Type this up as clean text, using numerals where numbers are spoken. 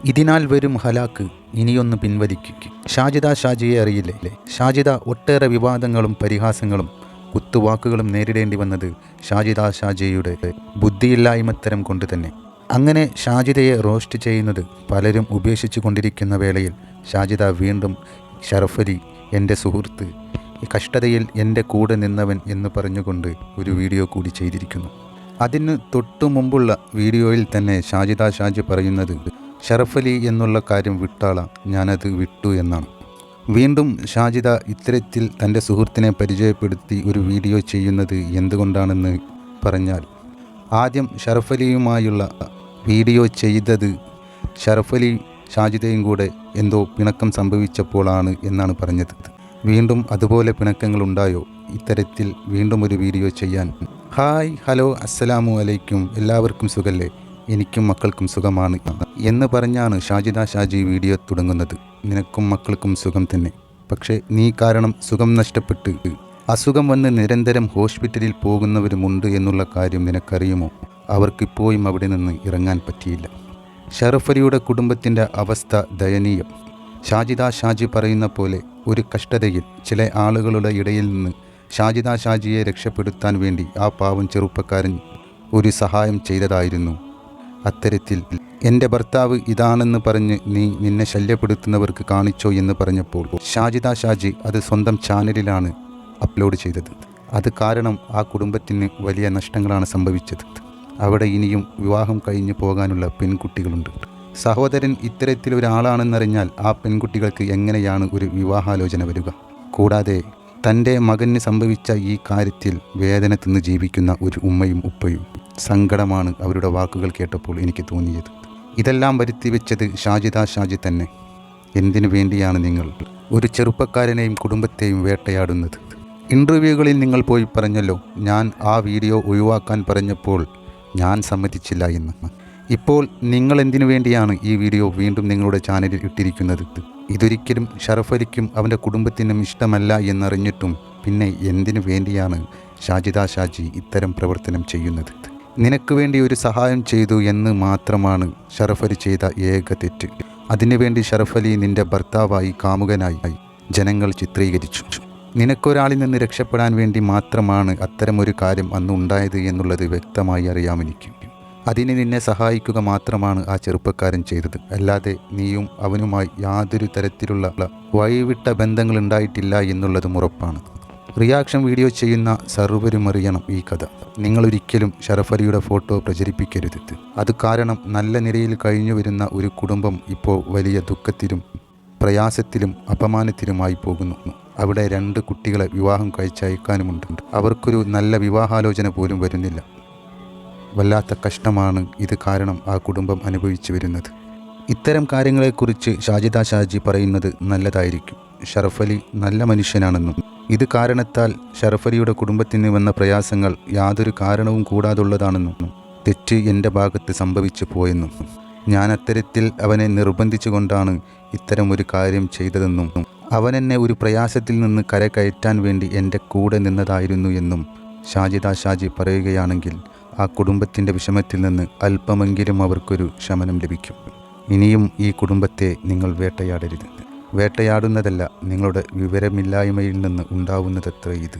ഇതിനാൽ വരും ഹലാക്ക് ഇനിയൊന്ന് പിൻവലിക്കുക. ഷാജിദ ഷാജിയെ അറിയില്ലേ? ഷാജിദ ഒട്ടേറെ വിവാദങ്ങളും പരിഹാസങ്ങളും കുത്തുവാക്കുകളും നേരിടേണ്ടി വന്നത് ഷാജിദ ഷാജിയുടെ ബുദ്ധിയില്ലായ്മത്തരം കൊണ്ട് തന്നെ. അങ്ങനെ ഷാജിദയെ റോസ്റ്റ് ചെയ്യുന്നത് പലരും ഉപേക്ഷിച്ചു കൊണ്ടിരിക്കുന്ന വേളയിൽ ഷാജിദ വീണ്ടും ഷറഫലി എൻ്റെ സുഹൃത്ത്, കഷ്ടതയിൽ എൻ്റെ കൂടെ നിന്നവൻ എന്ന് പറഞ്ഞുകൊണ്ട് ഒരു വീഡിയോ കൂടി ചെയ്തിരിക്കുന്നു. അതിന് തൊട്ടു മുമ്പുള്ള വീഡിയോയിൽ തന്നെ ഷാജിദ ഷാജി പറയുന്നത് ഷറഫലി എന്നുള്ള കാര്യം വിട്ടാളാം, ഞാനത് വിട്ടു എന്നാണ്. വീണ്ടും ഷാജിദ ഇത്തരത്തിൽ തൻ്റെ സുഹൃത്തിനെ പരിചയപ്പെടുത്തി ഒരു വീഡിയോ ചെയ്യുന്നത് എന്തുകൊണ്ടാണെന്ന് പറഞ്ഞാൽ, ആദ്യം ഷറഫലിയുമായുള്ള വീഡിയോ ചെയ്തത് ഷറഫലി ഷാജിദയും കൂടെ എന്തോ പിണക്കം സംഭവിച്ചപ്പോഴാണ് എന്നാണ് പറഞ്ഞത്. വീണ്ടും അതുപോലെ പിണക്കങ്ങളുണ്ടായോ? ഇത്തരത്തിൽ വീണ്ടും ഒരു വീഡിയോ ചെയ്യാൻ. ഹായ്, ഹലോ, അസ്സലാമു അലൈക്കും, എല്ലാവർക്കും സുഖല്ലേ? എനിക്കും മക്കൾക്കും സുഖമാണ് എന്ന് പറഞ്ഞാണ് ഷാജിദ ഷാജി വീഡിയോ തുടങ്ങുന്നത്. നിനക്കും മക്കൾക്കും സുഖം തന്നെ, പക്ഷേ നീ കാരണം സുഖം നഷ്ടപ്പെട്ട് അസുഖം വന്ന് നിരന്തരം ഹോസ്പിറ്റലിൽ പോകുന്നവരുമുണ്ട് എന്നുള്ള കാര്യം നിനക്കറിയുമോ? അവർക്കിപ്പോഴും അവിടെ നിന്ന് ഇറങ്ങാൻ പറ്റിയില്ല. ഷറഫലിയുടെ കുടുംബത്തിൻ്റെ അവസ്ഥ ദയനീയം. ഷാജിദ ഷാജി പറയുന്ന പോലെ ഒരു കഷ്ടതയിൽ ചില ആളുകളുടെ ഇടയിൽ നിന്ന് ഷാജിദ ഷാജിയെ രക്ഷപ്പെടുത്താൻ വേണ്ടി ആ പാവം ചെറുപ്പക്കാരൻ ഒരു സഹായം ചെയ്തതായിരുന്നു. അത്തരത്തിൽ എൻ്റെ ഭർത്താവ് ഇതാണെന്ന് പറഞ്ഞ് നിന്നെ ശല്യപ്പെടുത്തുന്നവർക്ക് കാണിച്ചോ എന്ന് പറഞ്ഞപ്പോൾ ഷാജിദ ഷാജി അത് സ്വന്തം ചാനലിലാണ് അപ്ലോഡ് ചെയ്തത്. അത് കാരണം ആ കുടുംബത്തിന് വലിയ നഷ്ടങ്ങളാണ് സംഭവിച്ചത്. അവിടെ ഇനിയും വിവാഹം കഴിഞ്ഞു പോകാനുള്ള പെൺകുട്ടികളുണ്ട്. സഹോദരൻ ഇത്തരത്തിലൊരാളാണെന്നറിഞ്ഞാൽ ആ പെൺകുട്ടികൾക്ക് എങ്ങനെയാണ് ഒരു വിവാഹാലോചന വരിക? കൂടാതെ തൻ്റെ മകന് സംഭവിച്ച ഈ കാര്യത്തിൽ വേദന തിന്ന് ജീവിക്കുന്ന ഒരു ഉമ്മയും ഉപ്പയും. സങ്കടമാണ് അവരുടെ വാക്കുകൾ കേട്ടപ്പോൾ എനിക്ക് തോന്നിയത്. ഇതെല്ലാം വരുത്തിവെച്ചത് ഷാജിദ ഷാജി തന്നെ. എന്തിനു വേണ്ടിയാണ് നിങ്ങൾ ഒരു ചെറുപ്പക്കാരനെയും കുടുംബത്തെയും വേട്ടയാടുന്നത്? ഇൻ്റർവ്യൂകളിൽ നിങ്ങൾ പോയി പറഞ്ഞല്ലോ, ഞാൻ ആ വീഡിയോ ഒഴിവാക്കാൻ പറഞ്ഞപ്പോൾ ഞാൻ സമ്മതിച്ചില്ല എന്ന്. ഇപ്പോൾ നിങ്ങൾ എന്തിനു വേണ്ടിയാണ് ഈ വീഡിയോ വീണ്ടും നിങ്ങളുടെ ചാനലിൽ ഇട്ടിരിക്കുന്നത്? ഇതൊരിക്കലും ഷറഫലിക്കും അവൻ്റെ കുടുംബത്തിനും ഇഷ്ടമല്ല എന്നറിഞ്ഞിട്ടും പിന്നെ എന്തിനു വേണ്ടിയാണ് ഷാജിദ ഷാജി ഇത്തരം പ്രവർത്തനം ചെയ്യുന്നത്? നിനക്ക് വേണ്ടി ഒരു സഹായം ചെയ്തു എന്ന് മാത്രമാണ് ഷറഫലി ചെയ്ത ഏക തെറ്റ്. അതിനുവേണ്ടി ഷറഫലി നിൻ്റെ ഭർത്താവായി കാമുകനായി ജനങ്ങൾ ചിത്രീകരിച്ചു. നിനക്കൊരാളിൽ നിന്ന് രക്ഷപ്പെടാൻ വേണ്ടി മാത്രമാണ് അത്തരമൊരു കാര്യം അന്ന് ഉണ്ടായത് എന്നുള്ളത് വ്യക്തമായി അറിയാമെനിക്ക്. അതിന് നിന്നെ സഹായിക്കുക മാത്രമാണ് ആ ചെറുപ്പക്കാരൻ ചെയ്തത്. അല്ലാതെ നീയും അവനുമായി യാതൊരു തരത്തിലുള്ള വഴിവിട്ട ബന്ധങ്ങൾ ഉണ്ടായിട്ടില്ല എന്നുള്ളതും ഉറപ്പാണ്. റിയാക്ഷൻ വീഡിയോ ചെയ്യുന്ന സർവരും അറിയണം ഈ കഥ. നിങ്ങളൊരിക്കലും ഷറഫലിയുടെ ഫോട്ടോ പ്രചരിപ്പിക്കരുത്. അത് കാരണം നല്ല നിലയിൽ കഴിഞ്ഞു വരുന്ന ഒരു കുടുംബം ഇപ്പോൾ വലിയ ദുഃഖത്തിലും പ്രയാസത്തിലും അപമാനത്തിലുമായി പോകുന്നു. അവിടെ 2 കുട്ടികളെ വിവാഹം കഴിച്ചയക്കാനുമുണ്ട്. അവർക്കൊരു നല്ല വിവാഹാലോചന പോലും വരുന്നില്ല. വല്ലാത്ത കഷ്ടമാണ് ഇത് കാരണം ആ കുടുംബം അനുഭവിച്ചു വരുന്നത്. ഇത്തരം കാര്യങ്ങളെക്കുറിച്ച് ഷാജിദ ഷാജി പറയുന്നത് നല്ലതായിരിക്കും. ഷറഫലി നല്ല മനുഷ്യനാണെന്നും ഇത് കാരണത്താൽ ഷറഫലിയുടെ കുടുംബത്തിന് വന്ന പ്രയാസങ്ങൾ യാതൊരു കാരണവും കൂടാതുള്ളതാണെന്നും തെറ്റ് എൻ്റെ ഭാഗത്ത് സംഭവിച്ചു പോയെന്നും ഞാൻ അത്തരത്തിൽ അവനെ നിർബന്ധിച്ചുകൊണ്ടാണ് ഇത്തരം ഒരു കാര്യം ചെയ്തതെന്നും അവനെന്നെ ഒരു പ്രയാസത്തിൽ നിന്ന് കരകയറ്റാൻ വേണ്ടി എൻ്റെ കൂടെ നിന്നതായിരുന്നു എന്നും ഷാജിദ ഷാജി പറയുകയാണെങ്കിൽ ആ കുടുംബത്തിൻ്റെ വിഷമത്തിൽ നിന്ന് അല്പമെങ്കിലും അവർക്കൊരു ശമനം ലഭിക്കും. ഇനിയും ഈ കുടുംബത്തെ നിങ്ങൾ വേട്ടയാടരുത്. വേട്ടയാടുന്നതല്ല, നിങ്ങളുടെ വിവരമില്ലായ്മയിൽ നിന്ന് ഉണ്ടാവുന്നതത്ര ഇത്.